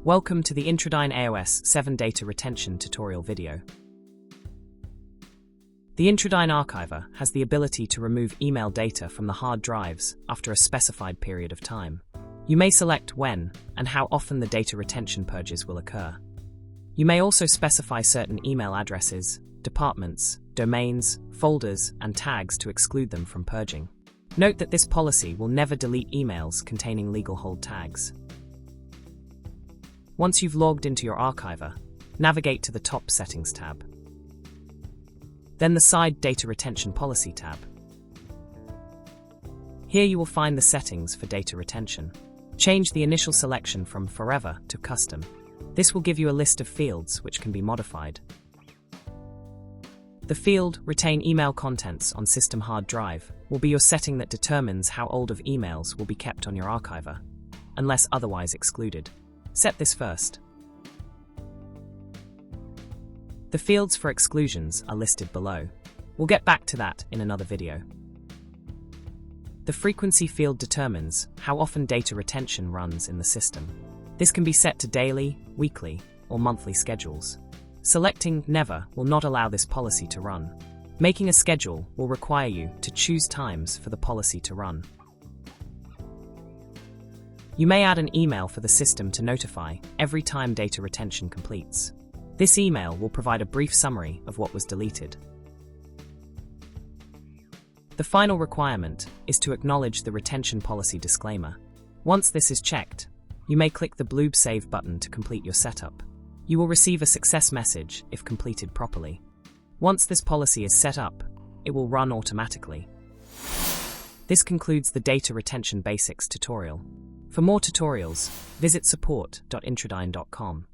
Welcome to the Intradyn AOS 7 Data Retention tutorial video. The Intradyn Archiver has the ability to remove email data from the hard drives after a specified period of time. You may select when and how often the data retention purges will occur. You may also specify certain email addresses, departments, domains, folders, and tags to exclude them from purging. Note that this policy will never delete emails containing legal hold tags. Once you've logged into your archiver, navigate to the top Settings tab. Then the side Data Retention Policy tab. Here you will find the settings for data retention. Change the initial selection from Forever to Custom. This will give you a list of fields which can be modified. The field Retain Email Contents on System Hard Drive will be your setting that determines how old of emails will be kept on your archiver, unless otherwise excluded. Set this first. The fields for exclusions are listed below. We'll get back to that in another video. The frequency field determines how often data retention runs in the system. This can be set to daily, weekly, or monthly schedules. Selecting Never will not allow this policy to run. Making a schedule will require you to choose times for the policy to run. You may add an email for the system to notify every time data retention completes. This email will provide a brief summary of what was deleted. The final requirement is to acknowledge the retention policy disclaimer. Once this is checked, you may click the blue Save button to complete your setup. You will receive a success message if completed properly. Once this policy is set up, it will run automatically. This concludes the Data Retention Basics tutorial. For more tutorials, visit support.intradyn.com.